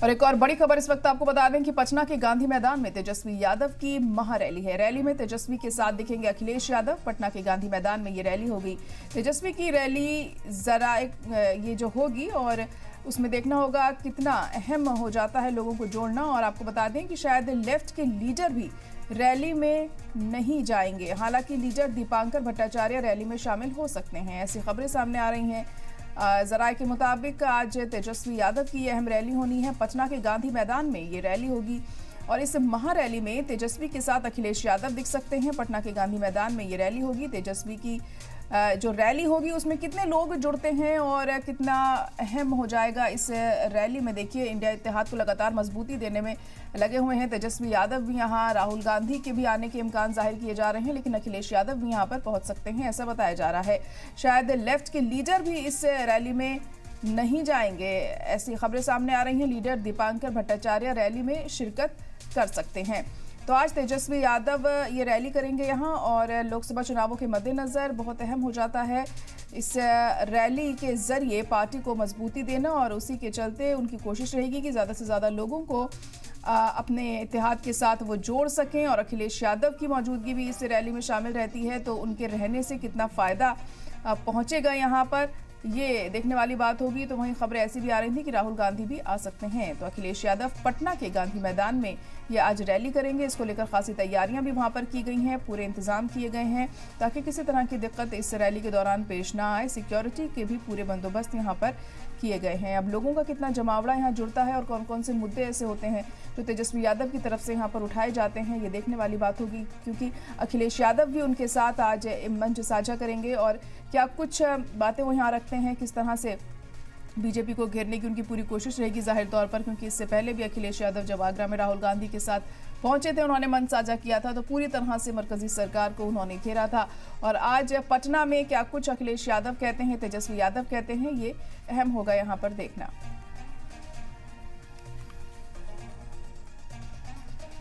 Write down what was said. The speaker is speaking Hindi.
और एक और बड़ी खबर इस वक्त आपको बता दें कि पटना के गांधी मैदान में तेजस्वी यादव की महारैली है। रैली में तेजस्वी के साथ दिखेंगे अखिलेश यादव। पटना के गांधी मैदान में ये रैली होगी। तेजस्वी की रैली जरा ये जो होगी और उसमें देखना होगा कितना अहम हो जाता है लोगों को जोड़ना। और आपको बता दें कि शायद लेफ्ट के लीडर भी रैली में नहीं जाएंगे। हालांकि लीडर दीपांकर भट्टाचार्य रैली में शामिल हो सकते हैं, ऐसी खबरें सामने आ रही हैं। जराये के मुताबिक आज तेजस्वी यादव की अहम रैली होनी है। पटना के गांधी मैदान में ये रैली होगी और इस महारैली में तेजस्वी के साथ अखिलेश यादव दिख सकते हैं। पटना के गांधी मैदान में ये रैली होगी। तेजस्वी की जो रैली होगी उसमें कितने लोग जुड़ते हैं और कितना अहम हो जाएगा इस रैली में, देखिए इंडिया इत्तेहाद को लगातार मजबूती देने में लगे हुए हैं तेजस्वी यादव भी। यहाँ राहुल गांधी के भी आने के इम्कान जाहिर किए जा रहे हैं, लेकिन अखिलेश यादव भी यहाँ पर पहुंच सकते हैं, ऐसा बताया जा रहा है। शायद लेफ्ट के लीडर भी इस रैली में नहीं जाएंगे, ऐसी खबरें सामने आ रही हैं। लीडर दीपांकर भट्टाचार्य रैली में शिरकत कर सकते हैं। तो आज तेजस्वी यादव ये रैली करेंगे यहाँ और लोकसभा चुनावों के मद्देनजर बहुत अहम हो जाता है इस रैली के जरिए पार्टी को मजबूती देना। और उसी के चलते उनकी कोशिश रहेगी कि ज़्यादा से ज़्यादा लोगों को अपने इत्तेहाद के साथ वो जोड़ सकें। और अखिलेश यादव की मौजूदगी भी इस रैली में शामिल रहती है, तो उनके रहने से कितना फ़ायदा पहुँचेगा यहाँ पर, ये देखने वाली बात होगी। तो वहीं खबरें ऐसी भी आ रही थी कि राहुल गांधी भी आ सकते हैं। तो अखिलेश यादव पटना के गांधी मैदान में ये आज रैली करेंगे। इसको लेकर खासी तैयारियां भी वहां पर की गई हैं, पूरे इंतजाम किए गए हैं ताकि किसी तरह की दिक्कत इस रैली के दौरान पेश ना आए। सिक्योरिटी के भी पूरे बंदोबस्त यहाँ पर किए गए हैं। अब लोगों का कितना जमावड़ा यहाँ जुड़ता है और कौन कौन से मुद्दे ऐसे होते हैं जो तेजस्वी यादव की तरफ से यहाँ पर उठाए जाते हैं, ये देखने वाली बात होगी, क्योंकि अखिलेश यादव भी उनके साथ आज मंच साझा करेंगे। और क्या कुछ बातें वो यहाँ रखते हैं, किस तरह से बीजेपी को घेरने की उनकी पूरी कोशिश रहेगी जाहिर तौर पर, क्योंकि इससे पहले भी अखिलेश यादव जब आगरा में राहुल गांधी के साथ पहुंचे थे, उन्होंने मंच साझा किया था, तो पूरी तरह से मरकजी सरकार को उन्होंने घेरा था। और आज पटना में क्या कुछ अखिलेश यादव कहते हैं, तेजस्वी यादव कहते हैं, ये अहम होगा यहाँ पर देखना।